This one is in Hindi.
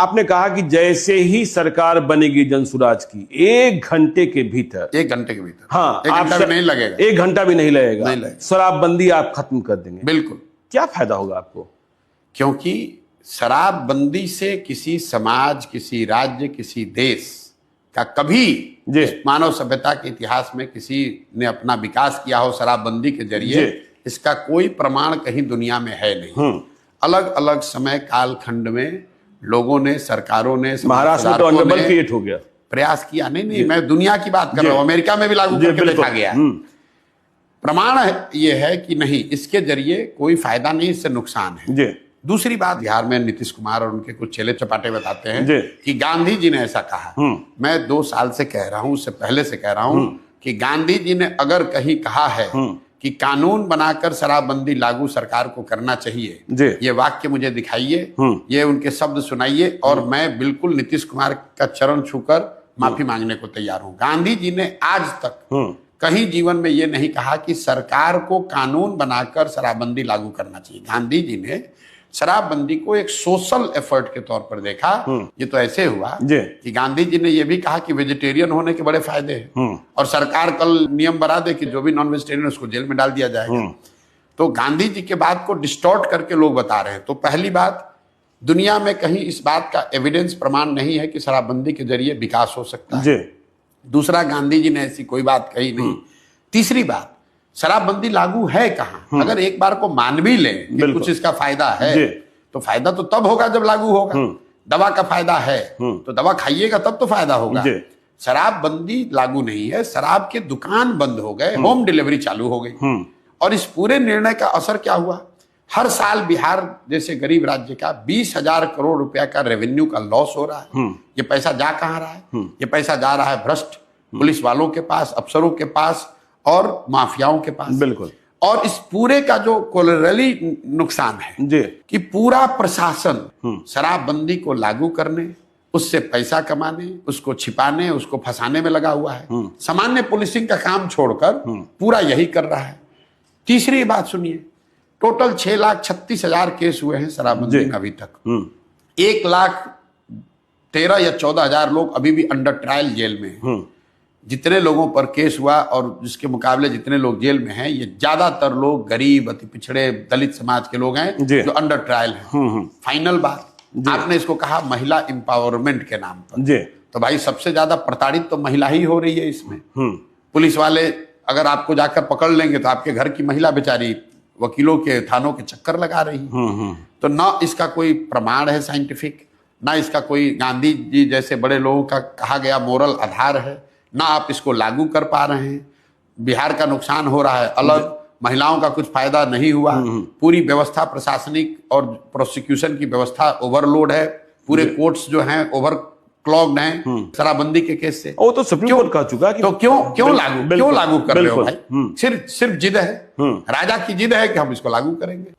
आपने कहा कि जैसे ही सरकार बनेगी जनसुराज की 1 घंटे के भीतर, 1 घंटे के भीतर, हाँ, 1 घंटा भी नहीं लगेगा, 1 घंटा भी नहीं लगेगा, नहीं लगेगा, शराबबंदी आप खत्म कर देंगे। बिल्कुल। क्या फायदा होगा आपको? क्योंकि शराबबंदी से किसी समाज, किसी राज्य, किसी देश का कभी मानव सभ्यता के इतिहास में किसी ने अपना विकास किया हो शराबबंदी के जरिए, इसका कोई प्रमाण कहीं दुनिया में है नहीं। अलग अलग समय कालखंड में लोगों ने, सरकारों ने, महाराष्ट्र में तो अनडबल क्रिएट हो गया, प्रयास किया। नहीं, मैं दुनिया की बात कर रहा हूं, अमेरिका में भी लागू करके देखा गया। प्रमाण ये है कि नहीं, इसके जरिए कोई फायदा नहीं, इससे नुकसान है। दूसरी बात, बिहार में नीतीश कुमार और उनके कुछ चेले चपाटे बताते हैं कि गांधी जी ने ऐसा कहा। मैं 2 साल से कह रहा हूं, उससे पहले से कह रहा हूं कि गांधी जी ने अगर कहीं कहा है कि कानून बनाकर शराबबंदी लागू सरकार को करना चाहिए, ये वाक्य मुझे दिखाइए, ये उनके शब्द सुनाइए, और मैं बिल्कुल नीतीश कुमार का चरण छूकर माफी मांगने को तैयार हूं। गांधी जी ने आज तक कहीं जीवन में ये नहीं कहा कि सरकार को कानून बनाकर शराबबंदी लागू करना चाहिए। गांधी जी ने शराबबंदी को एक सोशल एफर्ट के तौर पर देखा। ये तो ऐसे हुआ कि गांधी जी ने यह भी कहा कि वेजिटेरियन होने के बड़े फायदे हैं, और सरकार कल नियम बना दे कि जो भी नॉन वेजिटेरियन उसको जेल में डाल दिया जाएगा। तो गांधी जी के बात को डिस्टॉर्ट करके लोग बता रहे हैं। तो पहली बात, दुनिया में कहीं इस बात का एविडेंस, प्रमाण नहीं है कि शराबबंदी के जरिए विकास हो सकता है। दूसरा, गांधी जी ने ऐसी कोई बात कही नहीं। तीसरी बात, शराबबंदी लागू है कहां? अगर एक बार को मान भी ले कि कुछ इसका फायदा है, तो फायदा तो तब होगा जब लागू होगा। दवा का फायदा है तो दवा खाइएगा तब तो फायदा होगा। शराबबंदी लागू नहीं है, शराब के दुकान बंद हो गए, होम डिलीवरी चालू हो गई। और इस पूरे निर्णय का असर क्या हुआ? हर साल बिहार जैसे गरीब राज्य का 20,000 करोड़ रुपया का रेवेन्यू का लॉस हो रहा है। ये पैसा जा कहां रहा है? ये पैसा जा रहा है भ्रष्ट पुलिस वालों के पास, अफसरों के पास और माफियाओं के पास। बिल्कुल। और इस पूरे का जो कोलैटरली नुकसान है कि पूरा प्रशासन शराबबंदी को लागू करने, उससे पैसा कमाने, उसको छिपाने, उसको फंसाने में लगा हुआ है। सामान्य पुलिसिंग का काम छोड़कर पूरा यही कर रहा है। तीसरी बात सुनिए, टोटल 6,36,000 केस हुए हैं शराबबंदी में अभी तक। 1,13,000 या 14,000 लोग अभी भी अंडर ट्रायल जेल में हैं। जितने लोगों पर केस हुआ और जिसके मुकाबले जितने लोग जेल में हैं, ये ज्यादातर लोग गरीब, अति पिछड़े, दलित समाज के लोग हैं जो अंडर ट्रायल हैं। फाइनल बात, आपने इसको कहा महिला एम्पावरमेंट के नाम पर, तो भाई सबसे ज्यादा प्रताड़ित तो महिला ही हो रही है इसमें। पुलिस वाले अगर आपको जाकर पकड़ लेंगे तो आपके घर की महिला बेचारी वकीलों के, थानों के चक्कर लगा रही है। तो ना इसका कोई प्रमाण है साइंटिफिक, ना इसका कोई गांधी जी जैसे बड़े लोगों का कहा गया मोरल आधार है, ना आप इसको लागू कर पा रहे हैं। बिहार का नुकसान हो रहा है अलग, महिलाओं का कुछ फायदा नहीं हुआ। पूरी व्यवस्था, प्रशासनिक और प्रोसिक्यूशन की व्यवस्था ओवरलोड है। पूरे कोर्ट्स जो हैं ओवर क्लॉग्ड हैं शराबबंदी के केस से। वो तो सुप्रीम कोर्ट कह चुका कि तो क्यों लागू कर रहे हो भाई? सिर्फ जिद है, राजा की जिद है कि हम इसको लागू करेंगे।